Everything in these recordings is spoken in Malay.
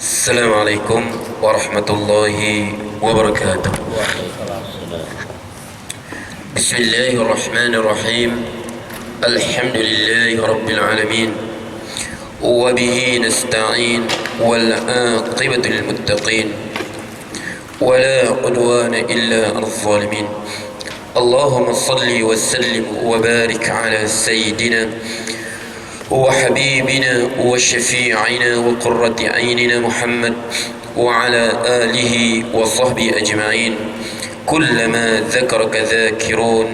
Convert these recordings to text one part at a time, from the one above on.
السلام عليكم ورحمة الله وبركاته. بسم الله الرحمن الرحيم. الحمد لله رب العالمين وبه نستعين والعاقبة للمتقين ولا عدوان إلا على الظالمين. اللهم صل وسلم وبارك على سيدنا وحبيبنا وشفيعنا وقرة عيننا محمد وعلى آله وصحبه أجمعين. كلما ذكرك ذاكرون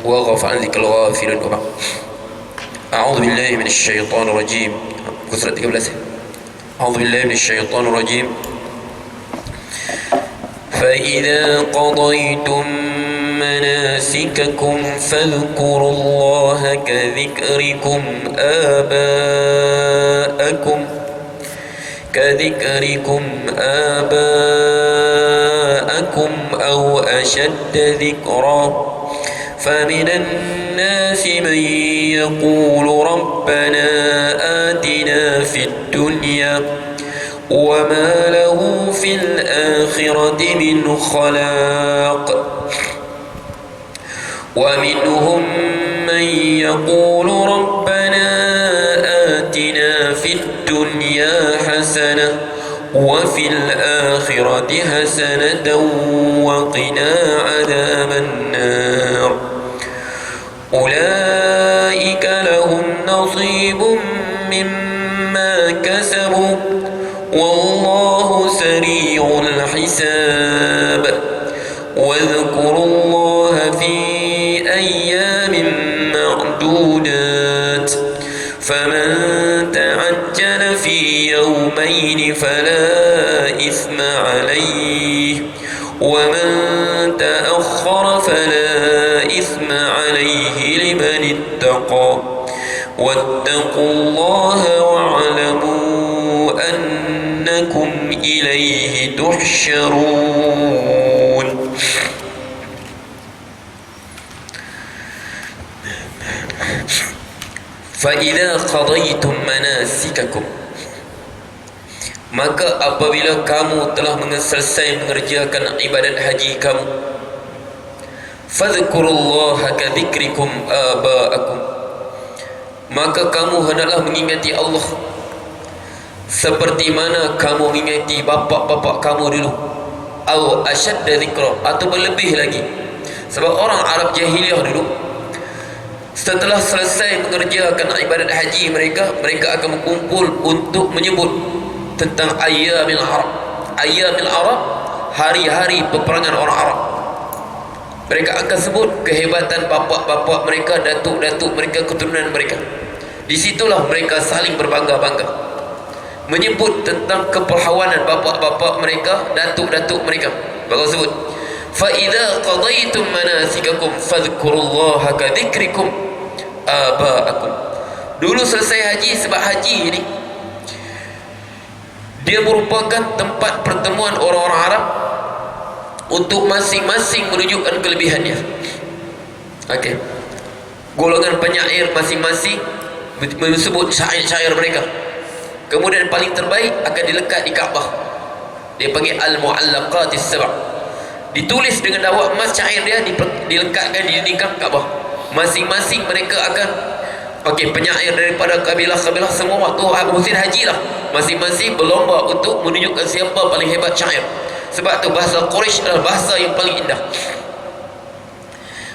وغف عن ذكر الغافلون. وبعد أعوذ بالله من الشيطان الرجيم. أعوذ بالله من الشيطان الرجيم. فإذا قضيتم مناسككم فاذكروا الله كذكركم آباءكم أو أشد ذكرا. فمن الناس من يقول ربنا آتنا في الدنيا وما له في الآخرة من خلاق. ومنهم من يقول ربنا آتنا في الدنيا حسنة وفي الآخرة حسنة وقنا عذاب النار. أولئك لهم نصيب مما كسبوا والله سريع الحساب. واذكروا الله في أيام معدودات. فمن تعجل في يومين فلا إثم عليه ومن تأخر فلا إثم عليه لمن اتقى. واتقوا الله واعلموا أنكم إليه تحشرون. فَإِذَا قَضَيْتُمْ مَنَاسِكَكُمْ, maka apabila kamu telah selesai mengerjakan ibadat haji kamu, fadhkurullaha kadzikrikum aba'akum, maka kamu hendaklah mengingati Allah seperti mana kamu mengingati bapa-bapa kamu dulu, atau asyadda dzikra, atau berlebih lagi. Sebab orang Arab jahiliyah dulu, setelah selesai mengerjakan ibadat haji mereka akan berkumpul untuk menyebut tentang ayyamil Arab. Ayyamil Arab, hari-hari peperangan orang Arab. Mereka akan sebut kehebatan bapa-bapa mereka, datuk-datuk mereka, keturunan mereka. Disitulah mereka saling berbangga-bangga, menyebut tentang keperhawanan bapa-bapa mereka, datuk-datuk mereka. Maka sebut, فَإِذَا قَضَيْتُمْ مَنَاسِكَكُمْ فَاذْكُرُوا اللَّهَ كَذِكْرِكُمْ آبَاءَكُمْ. Dulu selesai haji, sebab haji ini dia merupakan tempat pertemuan orang-orang Arab untuk masing-masing menunjukkan kelebihannya. Okey. Golongan penyair masing-masing menyebut syair-syair mereka. Kemudian paling terbaik akan dilekat di Kaabah. Dia panggil Al-Mu'allaqatis Sab'. Ditulis dengan dakwah emas syair dia, dilekatkan di dinding Kaabah. Masing-masing mereka akan penyair daripada kabilah-kabilah semua waktu musim haji lah, masing-masing berlomba untuk menunjukkan siapa paling hebat syair. Sebab tu bahasa Quraisy adalah bahasa yang paling indah.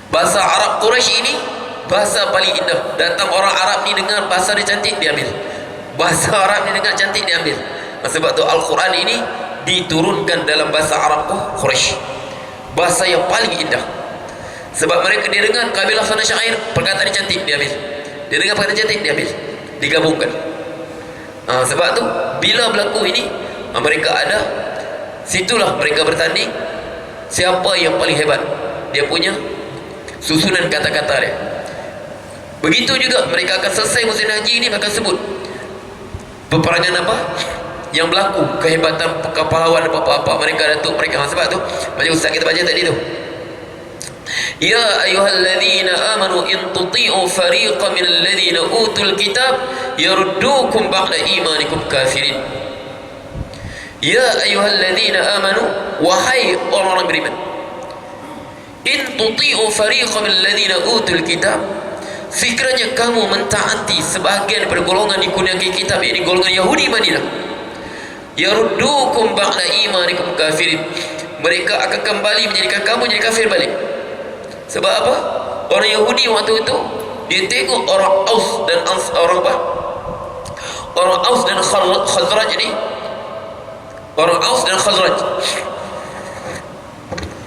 Bahasa Arab Quraisy ini bahasa paling indah. Datang orang Arab ni dengar bahasa dia cantik, dia ambil. Bahasa Arab ni dengar cantik, dia ambil. Sebab tu Al-Quran ini diturunkan dalam bahasa Arab Quraisy, bahasa yang paling indah. Sebab mereka dia dengar kabilah sana syair, perkataan dia cantik, dia ambil. Dia dengar perkataan cantik, dia ambil, digabungkan. Sebab tu bila berlaku ini, mereka ada, situlah mereka bertanding siapa yang paling hebat, dia punya susunan kata-kata dia. Begitu juga mereka akan selesai musim haji ini, akan sebut peperangan apa yang berlaku, kehebatan pahlawan apa-apa mereka, datuk mereka. Sebab tu macam ustaz kita baca tadi tu, Ya ayyuhalladzina amanu in tuti'u fariqan minal ladzina utul kitab yaruddukum ba'da imanikum kafirin. Ya ayyuhalladzina amanu, wahai orang-orang beriman, in tuti'u fariqan minal ladzina utul kitab, sekiranya kamu mentaati sebahagian daripada golongan dikurniakan kitab, yakni golongan Yahudi Madinah, yaruddukum ba'da imanikum kafirin, mereka akan kembali menjadikan kamu jadi kafir balik. Sebab apa? Orang Yahudi waktu itu dia tengok orang Aus dan orang apa? Orang Aus dan Khazraj ini, orang Aus dan Khazraj,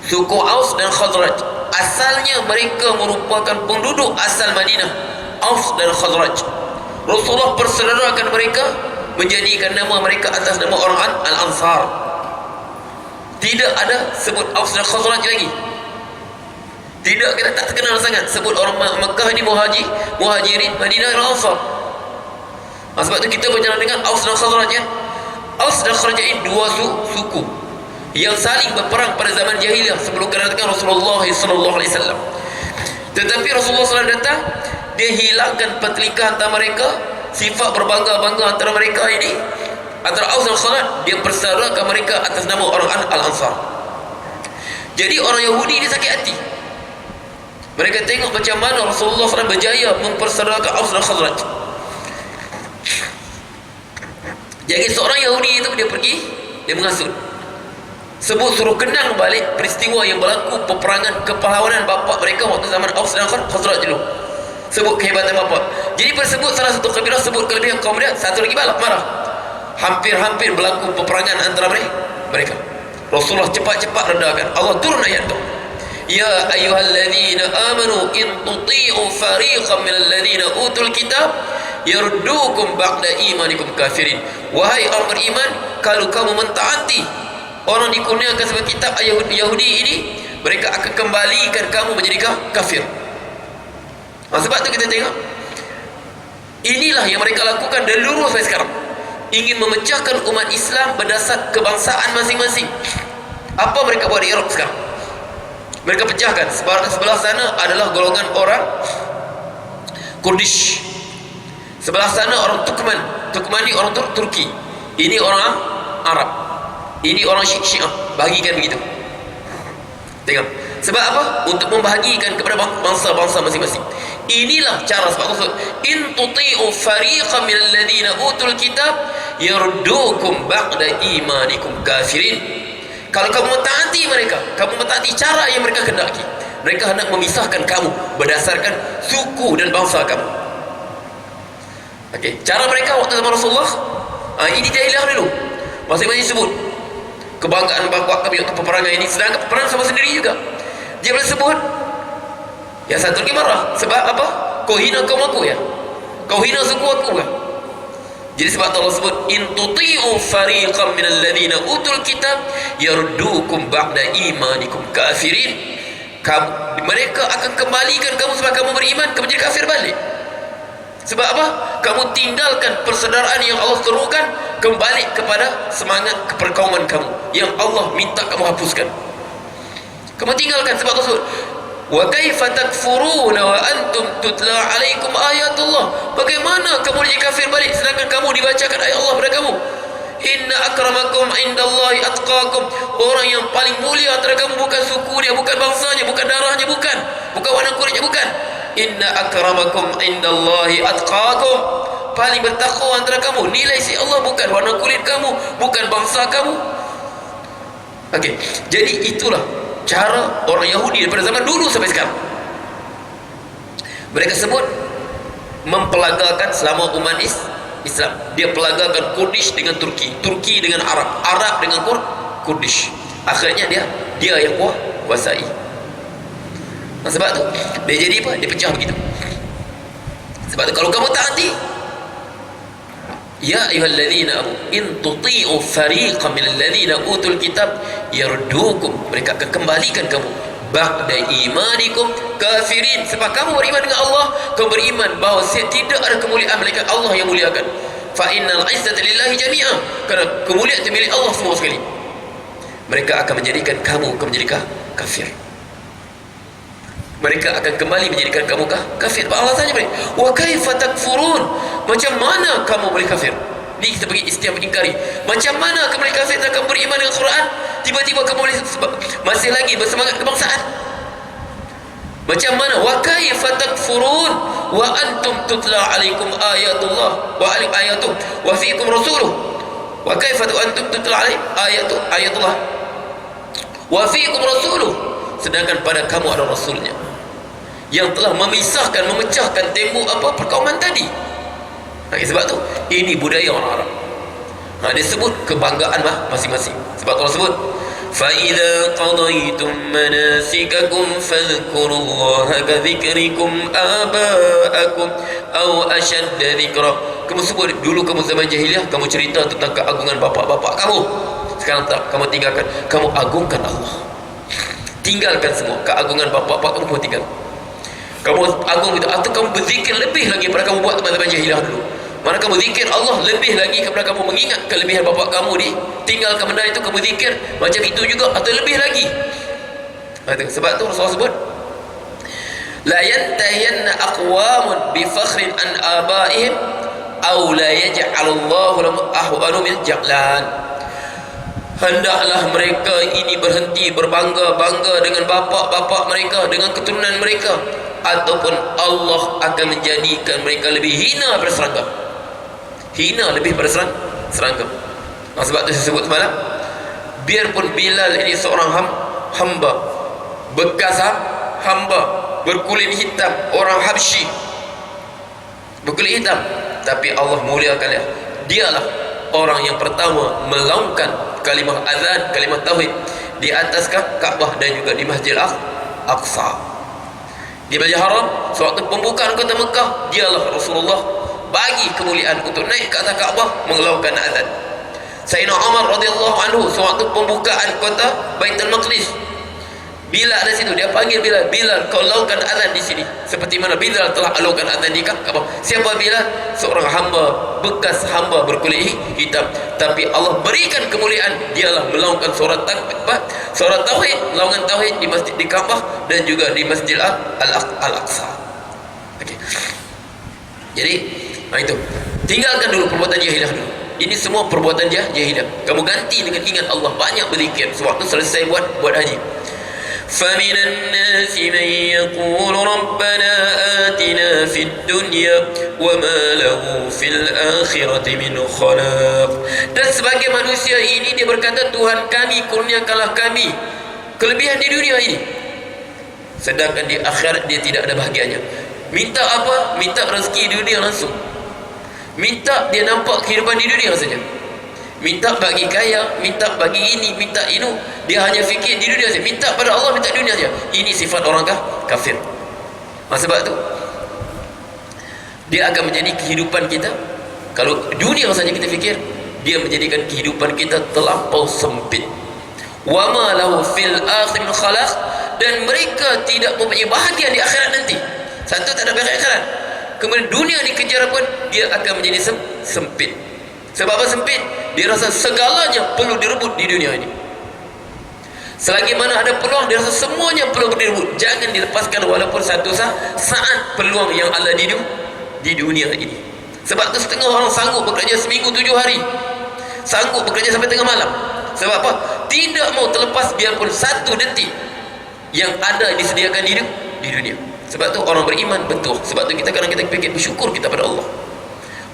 suku Aus dan Khazraj, asalnya mereka merupakan penduduk asal Madinah, Aus dan Khazraj. Rasulullah persaudarakan mereka, menjadikan nama mereka atas nama orang Al-Ansar. Tidak ada sebut Aus dan Khazraj lagi. Tidak, kita tak terkenal sangat sebut orang Mekah ini Muhajirin, Madinah Al-Ansar. Sebab itu kita berjalan dengan Aus dan Khazraj ya. Aus dan Khazraj ini dua suku yang saling berperang pada zaman jahiliyah sebelum kedatangan Rasulullah SAW. Tetapi Rasulullah SAW datang, dia hilangkan pertelingkahan antara mereka, sifat berbangga-bangga antara mereka ini, antara Aus dan Khazraj, dia persaudarakan mereka atas nama orang Al-Ansar. Jadi orang Yahudi ini sakit hati. Mereka tengok macam mana Rasulullah SAW berjaya mempersaudarakan Aus dan Khazraj. Jadi seorang Yahudi itu dia pergi, dia menghasut, suruh kenang balik peristiwa yang berlaku peperangan kepahlawanan bapa mereka waktu zaman Aus dan Khazraj dulu. Sebut kehebatan bapa. Jadi persebut salah satu kabilah sebut kelebihan kaum dia, satu lagi marah. Hampir-hampir berlaku peperangan antara mereka. Rasulullah cepat-cepat redakan. Allah turun ayat itu. Ya ayyuhalladzina amanu in tuti'u fariqan minal ladzina utul kitab yaruddukum ba'da imanikum kafirin. Wahai orang beriman, kalau kamu mentaati orang dikurniakan sebagai kitab Yahudi ini, mereka akan kembalikan kamu menjadi kafir. Sebab itu kita tengok, inilah yang mereka lakukan dari dulu sampai sekarang, ingin memecahkan umat Islam berdasar kebangsaan masing-masing. Apa mereka buat di Iraq sekarang? Mereka pecahkan. Sebelah sana adalah golongan orang Kurdish, sebelah sana orang Turkmen. Turkmen ini orang Turki, ini orang Arab, ini orang Syiah. Bagikan begitu. Tengok. Sebab apa? Untuk membahagikan kepada bangsa-bangsa masing-masing. Inilah cara sebab itu. In tuti'u fariqan minal ladzina utul kitab yaruddukum ba'da imanikum kafirin. Kalau kamu mentaati mereka, kamu mentaati cara yang mereka kehendaki, mereka hendak memisahkan kamu berdasarkan suku dan bangsa kamu. Okey, cara mereka waktu zaman Rasulullah, ini jahiliah dulu. Masing-masing sebut kebanggaan bangsa kami untuk peperangan ini, sedangkan peperangan sama sendiri juga. Dia boleh sebut. Yang satu lagi marah. Sebab apa? Kau hina kaum aku ya? Kau hina suku aku kan? Jadi sebab Allah sebut in tuti'u fariqan minal ladzina utul kitab yaruddukum ba'da imanikum kafirin. Mereka akan kembalikan kamu sebab kamu beriman, kamu jadi kafir balik. Sebab apa? Kamu tinggalkan persaudaraan yang Allah serukan, kembali kepada semangat keperkauman kamu yang Allah minta kamu hapuskan. Kamu tinggalkan. Sebab Allah sebut wa kaifa takfuruna wa antum tutla alaikum ayatullah. Bagaimana kamu jadi kafir balik sedangkan kamu dibacakan ayat Allah kepada kamu? Inna akramakum indallahi atqakum. Orang yang paling mulia antara kamu bukan suku dia, bukan bangsanya, bukan darahnya, bukan warna kulitnya, bukan. Inna akramakum indallahi atqakum. Paling bertakwa antara kamu, nilai si Allah bukan warna kulit kamu, bukan bangsa kamu. Okey, jadi itulah cara orang Yahudi daripada zaman dulu sampai sekarang. Mereka sebut mempelagakan selama umat Islam. Dia pelagakan Kurdish dengan Turki, Turki dengan Arab, Arab dengan Kurdish. Akhirnya dia yang kuasai. Sebab tu dia jadi apa? Dia pecah begitu. Sebab tu kalau kamu taati, ya ayyuhalladzina in tuti'u fariqan minal ladzina utul kitab yaruddukum, mereka akan kembalikan kamu ba'da imanikum kafirin. Sebab kamu beriman dengan Allah, kamu beriman bahawa tidak ada kemuliaan melainkan Allah yang muliakan. Fa innal izzata lillahi jami'a, kerana kemuliaan itu milik Allah semua sekali. Mereka akan menjadikan kamu menjadi kafir. Mereka akan kembali menjadikan kamu kafir. Allah tanya mereka, wa kaifa takfurun, macam mana kamu boleh kafir? Ni kita bagi istiaf ingkari. Macam mana kamu boleh kafir dan kamu beriman dengan Quran? Tiba-tiba kamu boleh masih lagi bersemangat kebangsaan. Macam mana? Wa kaifa takfurun wa antum tutla alaikum ayatullah wa alim ayatuh wa fiikum rasuluh. Wa kaifa antum tutla alaikum ayatullah wa fiikum rasuluh. Sedangkan pada kamu ada rasulnya yang telah memisahkan, memecahkan tembok apa perkauman tadi. Sebab tu ini budaya orang Arab. Dia sebut kebanggaan masing-masing. Sebab Allah sebut فَإِذَا قَضَيْتُمْ مَنَاسِكَكُمْ فَاذْكُرُوا اللَّهَ كَذِكْرِكُمْ آبَاءَكُمْ أَوْ أَشَدَّ ذِكْرًا. Kamu sebut dulu kamu zaman jahiliah, kamu cerita tentang keagungan bapak-bapak kamu. Sekarang tak, kamu tinggalkan, kamu agungkan Allah. Tinggalkan semua keagungan bapak-bapak kamu tinggal. Kamu agung itu, atau kamu berzikir lebih lagi pada kamu buat zaman jahiliah dulu. Mana kamu zikir Allah lebih lagi kepada kamu mengingat kelebihan bapak kamu di tinggalkan benda itu, kamu zikir macam itu juga atau lebih lagi. Sebab tu Rasulullah sebut la yantahiyanna aqwamun bi fakhrin an abaihim aw la yaj'alallahu lahum ahwanu min ja'lan. Hendaklah mereka ini berhenti berbangga-bangga dengan bapak-bapak mereka, dengan keturunan mereka, ataupun Allah akan menjadikan mereka lebih hina daripada serangga. Hina lebih pada serangga. Sebab tu saya sebut semalam, biarpun Bilal ini seorang hamba, bekas hamba, berkulit hitam, orang Habsyi, berkulit hitam, tapi Allah muliakan dia. Dialah orang yang pertama melaungkan kalimah azan, kalimah tauhid di atas Kaabah dan juga di Masjid Al-Aqsa. Di Masjid Haram, sewaktu pembukaan kota Mekah, dialah Rasulullah bagi kemuliaan untuk naik ke atas Kaabah melaungkan azan. Sayyidina Umar radhiyallahu anhu sewaktu pembukaan kota Baitul Maqdis, Bilal ada situ, dia panggil Bilal, Bilal kau laungkan azan di sini seperti mana Bilal telah laungkan azan di Kaabah. Siapa Bilal? Seorang hamba, bekas hamba berkulit hitam, tapi Allah berikan kemuliaan, dialah melaungkan surat tauhid, laungan tauhid di masjid di Kaabah dan juga di Masjid Al-Aqsa. Okey. Jadi itu tinggalkan dulu perbuatan jahiliah dulu. Ini semua perbuatan jahiliah. Kamu ganti dengan ingat Allah, banyak berzikir. Sewaktu selesai buat haji. فَمِنَ النَّاسِ مَنْ يَقُولُ رَبَّنَا آتِنَا فِي الدُّنْيَا وَمَا لَهُ فِي الْآخِرَةِ مِنْ خَلَاقٍ. Dan sebagai manusia ini dia berkata, Tuhan kami kurniakanlah kami kelebihan di dunia ini, sedangkan di akhirat dia tidak ada bahagianya. Minta apa? Minta rezeki di dunia langsung. Minta dia nampak kehidupan di dunia saja. Minta bagi kaya, minta bagi ini, minta itu. Dia hanya fikir di dunia saja. Minta pada Allah, minta dunia saja. Ini sifat orang kafir. Sebab tu dia akan menjadi kehidupan kita, kalau dunia saja kita fikir, dia menjadikan kehidupan kita terlampau sempit. Wa ma lahu fil akhir min khalaq. Dan mereka tidak mempunyai bahagia di akhirat nanti. Satu, tak ada bahagia akhirat. Kemudian dunia dikejar pun dia akan menjadi sempit. Sebab apa sempit? Dia rasa segalanya perlu direbut di dunia ini. Selagi mana ada peluang, dia rasa semuanya perlu direbut. Jangan dilepaskan walaupun satu saat peluang yang ada di dunia ini. Sebab tu setengah orang sanggup bekerja seminggu 7 hari, sanggup bekerja sampai tengah malam. Sebab apa? Tidak mau terlepas biarpun satu detik yang ada disediakan di dunia. Sebab tu orang beriman betul. Sebab tu kita kadang kita fikir bersyukur kita pada Allah.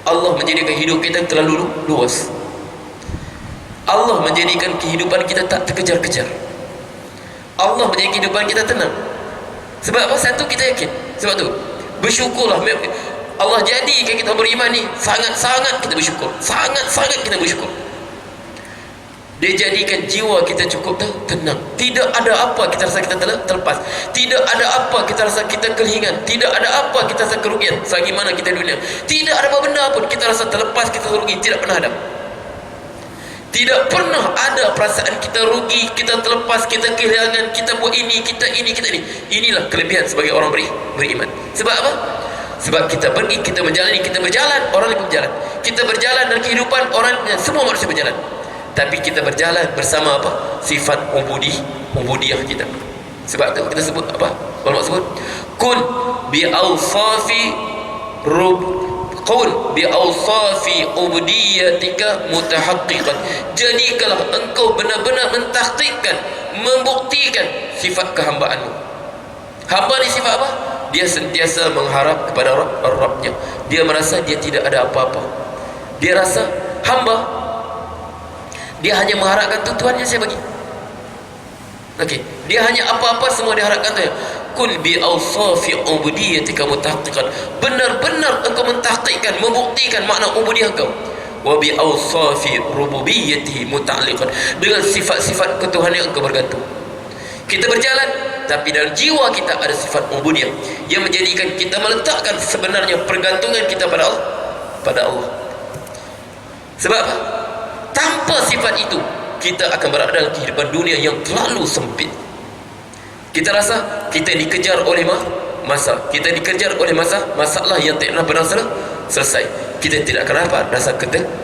Allah menjadikan hidup kita terlalu luas. Allah menjadikan kehidupan kita tak terkejar-kejar. Allah menjadikan kehidupan kita tenang. Sebab apa? Satu, kita yakin. Sebab tu bersyukurlah. Allah jadikan kita beriman ni sangat-sangat kita bersyukur. Sangat-sangat kita bersyukur. Dia jadikan jiwa kita cukup tenang. Tidak ada apa kita rasa kita terlepas. Tidak ada apa kita rasa kita kehilangan. Tidak ada apa kita rasa kerugian selagi mana kita dunia. Tidak ada apa benda pun kita rasa terlepas, kita rugi. Tidak pernah ada. Tidak pernah ada perasaan kita rugi, kita terlepas, kita kehilangan, kita buat ini, kita ini. Inilah kelebihan sebagai orang beriman. Sebab apa? Sebab kita pergi, kita menjalani, kita berjalan, orang lain berjalan. Kita berjalan dalam kehidupan orang, semua manusia berjalan. Tapi kita berjalan bersama apa? Sifat ubudiyah kita. Sebab tu kita sebut apa? Ulama sebut kun bi awsafi Qul bi awsafi ubudiyatika mutahaqqiqan. Jadikanlah engkau benar-benar mentahqiqkan, membuktikan sifat kehambaanmu. Hamba ni sifat apa? Dia sentiasa mengharap kepada Rabb-Nya. Dia merasa dia tidak ada apa-apa. Dia rasa hamba, dia hanya mengharapkan Tuhan yang saya bagi. Okey, dia hanya apa-apa semua diharapkan Tuhan. Kul bi awsafi ubudiyatika mutahaqqiqan. Benar-benar engkau mentahqiqkan, membuktikan makna ubudiyah engkau. Wa bi awsafi rububiyyatihi muta'alliqan. Dengan sifat-sifat ketuhanan yang engkau bergantung. Kita berjalan, tapi dalam jiwa kita ada sifat ubudiyah yang menjadikan kita meletakkan sebenarnya pergantungan kita pada Allah, Sebab apa? Tanpa sifat itu, kita akan berada dalam kehidupan dunia yang terlalu sempit. Kita rasa kita dikejar oleh masa. Kita dikejar oleh masalah yang tidak pernah selesai. Kita tidak akan dapat rasa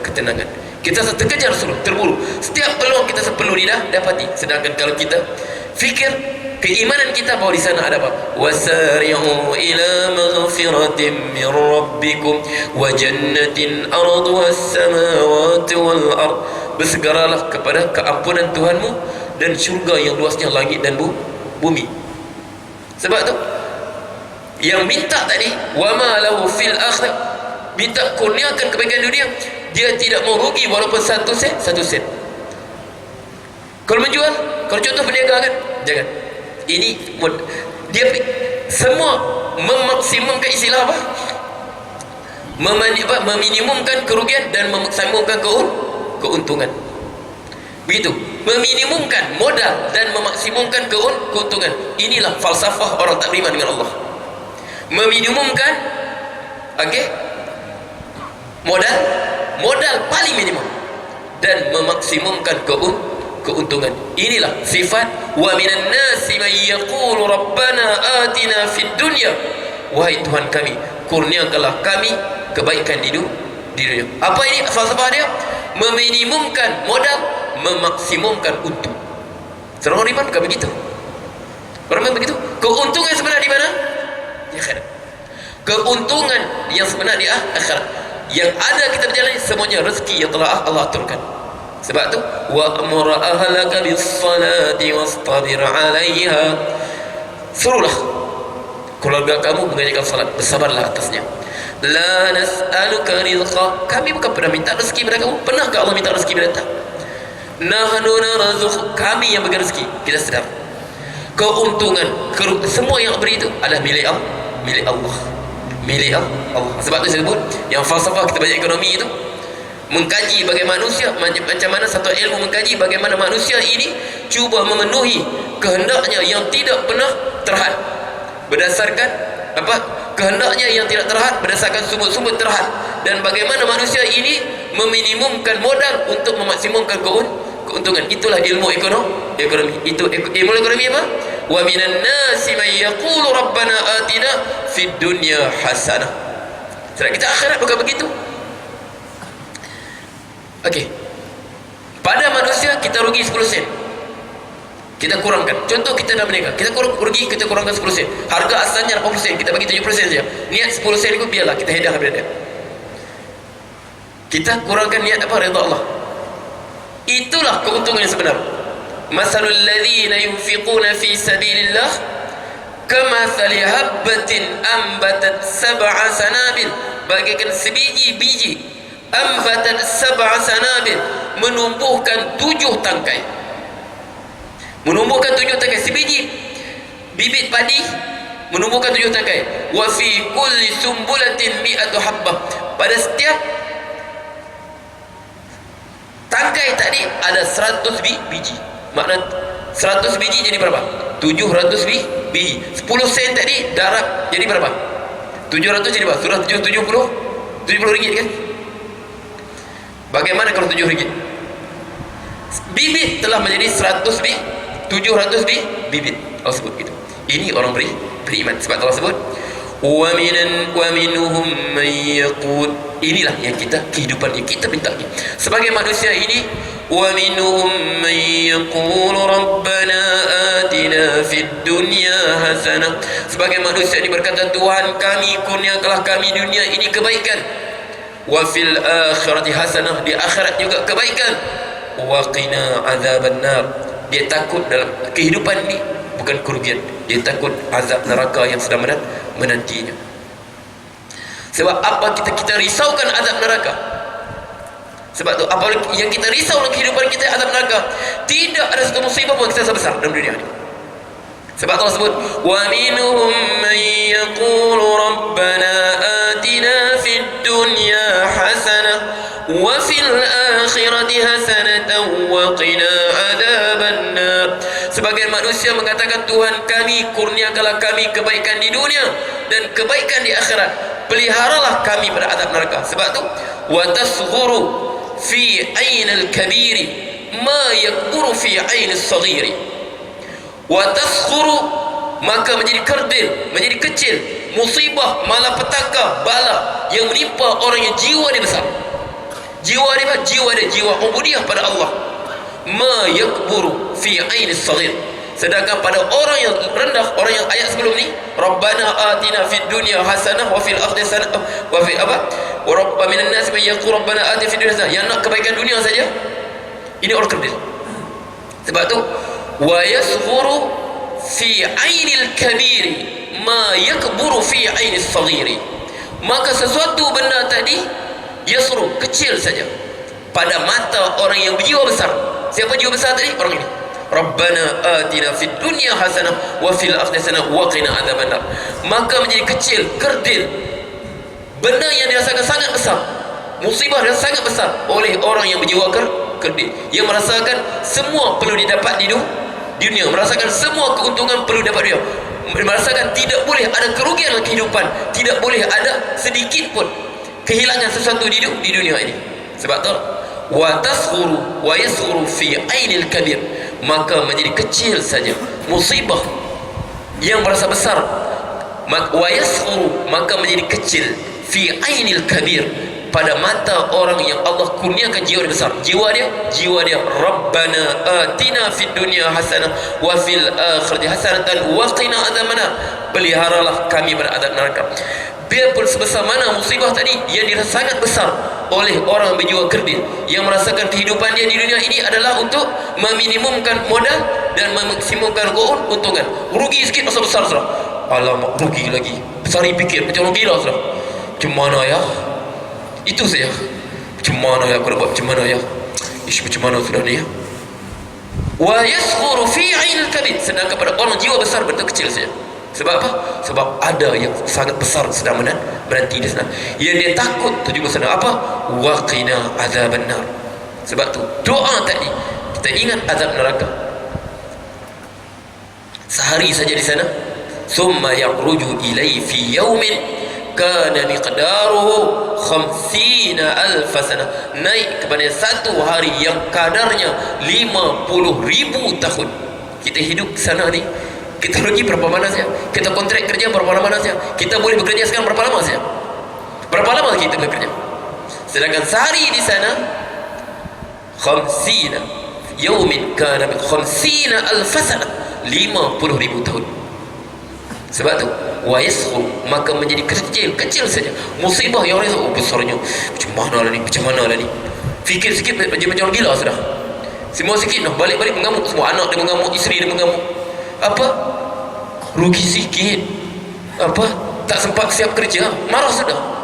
ketenangan. Kita rasa terkejar, terburu. Setiap peluang kita perlu didapati. Sedangkan kalau kita fikir, keimanan kita bahawa di sana ada apa? Wasari'u ila maghfiratin min rabbikum wa jannatin arduha as-samawati wal ard. Bersegeralah kepada keampunan Tuhanmu dan syurga yang luasnya langit dan bumi. Sebab tu yang minta tadi, wa ma lahu fil akhirah, minta kurniakan kebaikan dunia, dia tidak mau rugi walaupun satu sen. Kalau menjual, kalau contoh berniaga kan, jangan. Ini dia semua memaksimumkan istilah apa? Meminimumkan kerugian dan memaksimumkan keuntungan. Begitu, meminimumkan modal dan memaksimumkan keuntungan. Inilah falsafah orang tak beriman dengan Allah. Meminimumkan, modal paling minimum dan memaksimumkan keuntungan. Inilah sifat wa minan nasi man yaqulu rabbana atina fid dunya. Wahai Tuhan kami, kurniakanlah kami kebaikan di dunia. Apa ini falsafah dia? Meminimumkan modal, memaksimumkan untung. Seorang beriman bukan begitu. Orang beriman begitu. Keuntungan sebenar di mana? Di akhirat. Keuntungan yang sebenar di akhirat. Yang ada kita berjalan semuanya rezeki yang telah Allah aturkan. Sebab tu wa'mur ahlaka bis-salati wastabir 'alaiha. Suruhlah keluarga kamu mengerjakan salat, bersabarlah atasnya. La nas'aluka rizqa. Kami bukan pernah minta rezeki pada kamu. Pernahkah Allah minta rezeki pada kita? Nahnu narzuq. Kami yang bagi rezeki. Kita sedar keuntungan, semua yang beri itu adalah milik Allah. Milik Allah. Sebab tu saya sebut yang falsafah kita belajar ekonomi itu mengkaji bagaimana manusia, macam mana satu ilmu mengkaji bagaimana manusia ini cuba memenuhi kehendaknya yang tidak pernah terhad berdasarkan apa? Kehendaknya yang tidak terhad berdasarkan sumber-sumber terhad, dan bagaimana manusia ini meminimumkan modal untuk memaksimumkan keuntungan. Itulah ilmu ekonomi. Itu ilmu ekonomi apa? Wa minan nasi man yaqulu rabbana atina fid dunya hasanah. Sedangkan kita akhirat bukan begitu. Okey. Pada manusia kita rugi 10 sen. Kita kurangkan. Contoh kita dah berniaga, kita kurangkan 10 sen. Harga asalnya 80 sen, kita bagi 70 sen saja. Niat 10 sen itu biarlah kita hadiah kepada dia. Kita kurangkan niat apa? Redha Allah. Itulah keuntungan yang sebenar. Masalul ladzina yunfiquna fi sabilillah kamathali habbatin ambatat sab'a sanabil. Bagaikan sebiji biji, ambatat sab'a sanabil, menumbuhkan 7 tangkai. Menumbuhkan 7 tangkai. Sebiji bibit padi menumbuhkan 7 tangkai. Wa fi kulli sumbulatin mi'atu habbah. Pada setiap tangkai tadi ada 100 biji. Makna 100 biji jadi berapa? 700 biji. 10 sen tadi darab jadi berapa? 700 jadi berapa? Sudah 70 ringgit kan? Bagaimana kalau 7 ringgit? Bibit telah menjadi 100 biji, 700 bibit. Allah sebut gitu. Ini orang beriman. Sebab Allah sebut wa minhum man yaqul. Inilah yang kita, kehidupan yang kita minta sebagai manusia ini. Wa minhum man yaqul rabbana atina fid dunya hasanah. Sebagai manusia ini berkata, Tuhan kami kurniakanlah kami dunia ini kebaikan. wa fil akhirati hasanah, di akhirat juga kebaikan, wa qina azabannar, dia takut dalam kehidupan ini bukan kerugian, dia takut azab neraka yang sedang menantinya. Sebab apa kita risaukan azab neraka? Sebab tu apa yang kita risau dalam kehidupan kita azab neraka. Tidak ada satu musibah pun kita sebesar dalam dunia ini. Sebab Allah sebut wa minhum man yaqulu rabbana atina fid dunya hasanah wa fil akhirati hasanatan wa qina adzabannar. Sebagian manusia mengatakan, Tuhan kami, kurniakanlah kami kebaikan di dunia dan kebaikan di akhirat, peliharalah kami pada azab neraka. Sebab tu wa tasghuru fi ainil kabiri ma yakburu fi ainil saghiri, wa tasghuru, maka menjadi kerdil, menjadi kecil musibah, malapetaka, bala yang menimpa orang yang jiwa dia besar. Jiwa dia jiwa ubudiyah pada Allah. Ma yakburu fi ainis saghir, sedangkan pada orang yang rendah, orang yang ayat sebelum ni, Rabbana atina fid dunya hasanah wa fil akhirati hasanah wa fi apa? Wa rabba minan nas man yaqulu Rabbana atina fid dunya hasanah, yang nak kebaikan dunia saja, ini orang kerdil. Sebab tu wa yasghuru fi ainil kabiri ma yakburu fi ainis saghiri, maka sesuatu benda tadi yasru, kecil saja pada mata orang yang berjiwa besar. Siapa jiwa besar tadi? Orang ini. Rabbana atina fid dunya hasanah wa fil akhirati hasanah wa qina adzabannar, maka menjadi kecil, kerdil, benda yang dirasakan sangat besar, musibah yang sangat besar oleh orang yang berjiwa kerdil, yang merasakan semua perlu didapat di dunia, merasakan semua keuntungan perlu dapat dunia, merasakan tidak boleh ada kerugian dalam kehidupan, tidak boleh ada sedikit pun kehilangan sesuatu di dunia ini. Sebab tu wa tasghuru wa yasghuru fi ainil kabir, maka menjadi kecil saja musibah yang berasa besar, wa yasghuru, maka menjadi kecil fi ainil kabir, pada mata orang yang Allah kurniakan jiwa dia besar. Jiwa dia Rabbana atina fid dunya hasanah wa fil akhirati hasanatan wa qina adzabannar, peliharalah kami pada azab neraka. Biarpun sebesar mana musibah tadi yang dirasa sangat besar oleh orang berjiwa kerdil, yang merasakan kehidupan dia di dunia ini adalah untuk meminimumkan modal dan memaksimumkan keuntungan. Rugi sikit masa besar sudah, alamak rugi lagi, sehari fikir macam orang gila sudah, macam mana ya, itu saja, macam mana ya aku nak buat, macam mana ya, macam mana sudah ni ya. Wa yasghuru fi ainil kabir, sedangkan pada orang jiwa besar benda kecil saja. Sebab apa? Sebab ada yang sangat besar sedang menanti di sana, yang dia takut tu juga sedang apa? Wa qina azabannar. Sebab tu doa tadi kita ingat azab neraka. Sehari saja di sana, summa yakhruju ilai fi yaumin kana miqdaruhu 50,000 sana, naik kepada satu hari yang kadarnya 50,000 tahun. Kita hidup sana ni, kita rugi berapa mana saja, kita kontrak kerja berapa lama saja, kita boleh bekerja sekarang berapa lama saja, berapa lama kita bekerja. Sedangkan sehari di sana 50 yaumin kana 50,000 sana, 50,000 tahun. Sebab tu wa yasghur, maka menjadi kecil saja musibah yang orang oh besarnya, macam mana lah ni, fikir sikit macam orang gila sudah, semua sikit noh, balik mengamuk semua, anak dia mengamuk, isteri dia mengamuk, apa rugi sikit, apa tak sempat siap kerja, marah sudah.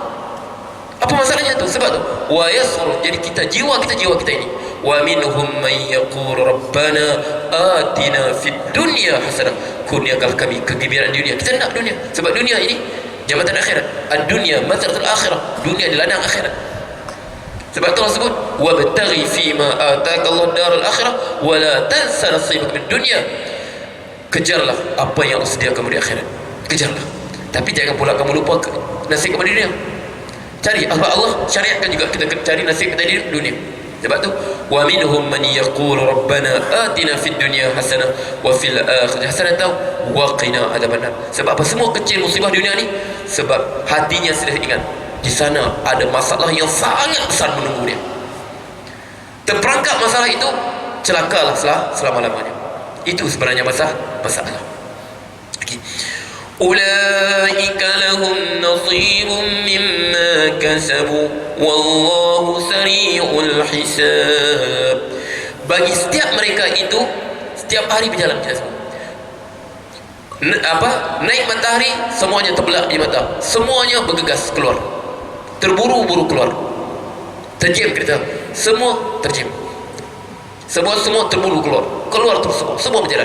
Apa masalahnya tu? Sebab tu wa yasghur, jadi jiwa kita ini, wa minhum man yaqulu rabbana atina fid dunya hasanah, kurniakanlah kami kegembiraan dunia. Kita nak dunia, sebab dunia ini jabatan akhirat, ad-dunya matlatul akhirah, dunia di ladang akhirat. Sebab tu Allah sebut wabtaghi fima ataka Allah darul akhirah wa la tansa nasibaka min dunya, kejarlah apa yang Allah sediakan di akhirat, kejarlah, tapi jangan pula kamu lupa nasib kamu di dunia. Cari apa Allah syariatkan juga kita cari nasib kita di dunia. Sebab tu wa minhum man yaqulu rabbana atina fid dunya hasanah wa fil akhirati hasanatan wa qina adzabannar. Sebab apa semua kecil musibah dunia ni? Sebab hatinya sudah ingat di sana ada masalah yang sangat besar menunggu dia. Terperangkap masalah itu, celakalah selama-lamanya. Itu sebenarnya masalah. Okay. ulaika lahum nasibun mimma kasabu wallahu sari'ul hisab. Bagi setiap mereka itu setiap hari berjalan kita semua. Naik matahari semuanya terbelah di mata, semuanya bergegas keluar, terburu-buru keluar, terjam kereta, semua terjam, semua terburu keluar terus, semua berjalan.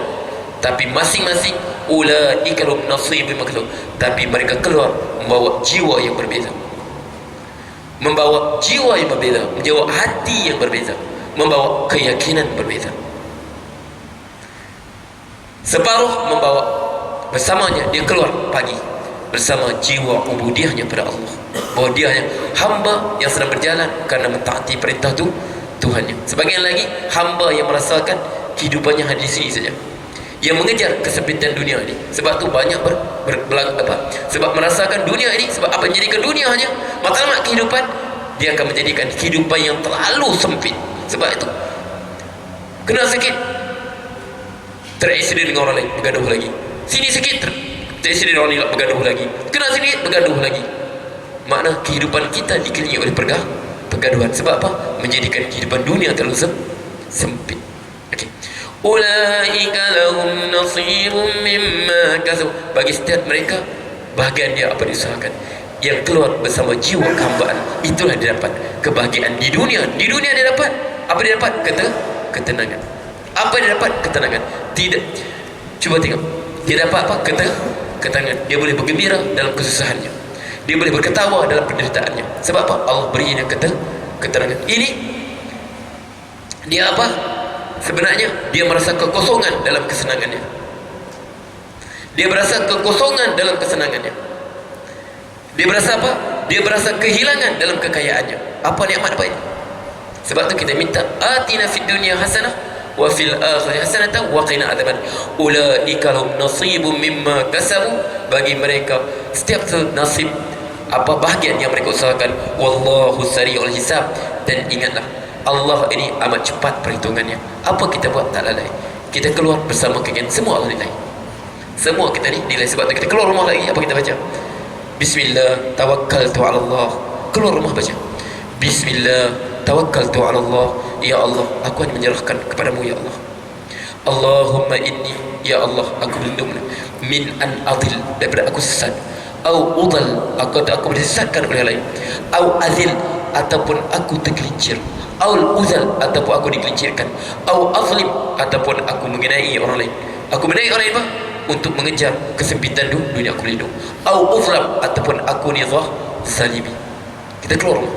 Tapi masing-masing ulaika lahum nasibun mimma kasabu, tapi mereka keluar membawa jiwa yang berbeza, membawa jiwa yang berbeza, membawa hati yang berbeza, membawa keyakinan berbeza. Separuh membawa bersamanya, dia keluar pagi bersama jiwa ubudiyahnya pada Allah, bahwa dia hanya hamba yang sedang berjalan karena mentaati perintah Tuhannya. Sebagian lagi hamba yang merasakan kehidupannya hanya di sini saja, yang mengejar kesempitan dunia ini. Sebab tu banyak sebab merasakan dunia ini, sebab apa menjadikan dunia hanya matlamat kehidupan, dia akan menjadikan kehidupan yang terlalu sempit. Sebab itu kena sakit, teraksiden dengan orang lain, bergaduh lagi. Sini sikit, teraksiden dengan orang lain, bergaduh lagi. Kena sini, bergaduh lagi. Makna kehidupan kita dikelilingi oleh pergaduhan. Sebab apa? Menjadikan kehidupan dunia terlalu sempit. Okay. Ulaika lahum nasibun mimma kasabu. Bagi setiap mereka bahagian dia apa diusahakan, yang keluar bersama jiwa kehambaan, itulah dia dapat kebahagiaan di dunia. Di dunia dia dapat apa? Dia dapat ketenangan. Apa dia dapat? Ketenangan. Tidak. Cuba tengok, dia dapat apa? Ketenangan. Dia boleh bergembira dalam kesusahannya, dia boleh berketawa dalam penderitaannya. Sebab apa? Allah beri dia ketenangan. Ini dia apa? Sebenarnya dia merasa kekosongan dalam kesenangannya, dia merasa kekosongan dalam kesenangannya, dia berasa apa? Dia berasa kehilangan dalam kekayaannya. Apa nikmat apa ini? Sebab tu kita minta atina fid dunya hasanah wa fil akhirati hasanatan wa qina adzaban. Ulaika lahum nasibun mimma kasabu. Bagi mereka setiap nasib apa bahagian yang mereka usahakan. Wallahu sari'ul hisab. Dan ingatlah, Allah ini amat cepat perhitungannya. Apa kita buat tak lalai. Kita keluar bersama keinginan, semua Allah nilai. Semua kita ni nilai. Sebab tu kita keluar rumah lagi, apa kita baca? Bismillah tawakkaltu ala Allah. Keluar rumah baca Bismillah tawakkaltu ala Allah. Ya Allah, aku hanya menyerahkan kepadamu ya Allah. Allahumma inni, ya Allah, aku berlindung min an adil, daripada aku sesat, au udal, aku disesatkan oleh lain, au azil, ataupun aku tergelincir, au uzal, ataupun aku digelincirkan, au azlim, ataupun aku mengenai orang lain. Aku mengenai orang lain apa? Untuk mengejar kesempitan dunia aku berlindung, au uzlam, ataupun aku ni zalimi. Kita keluar rumah,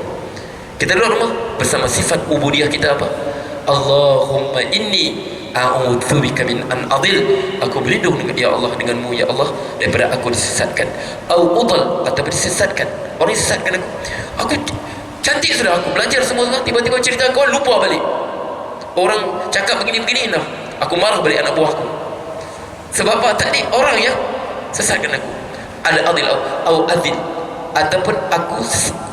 kita keluar rumah bersama sifat ubudiyah kita apa? Allahumma inni a'udzubika min an adil. Aku berlindung dengan ya Allah, denganmu ya Allah, daripada aku disesatkan, au udal, ataupun disesatkan, orang disesatkan aku cantik sudah, aku belajar semua, tiba-tiba cerita kawan lupa balik, orang cakap begini-begini, nah aku marah balik anak buahku. Sebab apa? Tadi orang yang sesatkan aku. Ada adil au adil, ataupun aku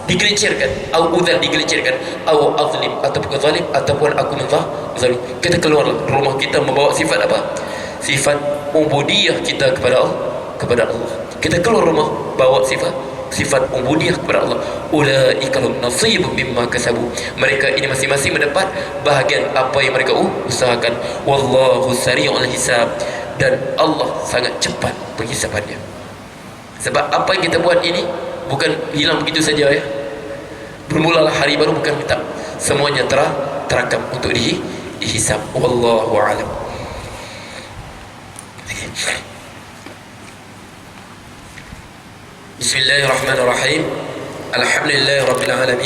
digelincirkan, au udal, digelincirkan, au azlim, ataupun zalim, ataupun aku zalim. Kita keluar rumah kita membawa sifat apa? Sifat ubudiyah kita kepada Allah. Kita keluar rumah bawa sifat ubudiyah kepada Allah. Ulaika lahum nasibun mimma kasabu. Mereka ini masing-masing mendapat bahagian apa yang mereka usahakan. Wallahu sari'ul hisab. Dan Allah sangat cepat penghisapannya. Sebab apa yang kita buat ini bukan hilang begitu saja ya. Bermulalah hari baru, bukan minta semuanya terakam untuk dihisab. Wallahu a'lam. Bismillahirrahmanirrahim. Alhamdulillahirabbil alamin.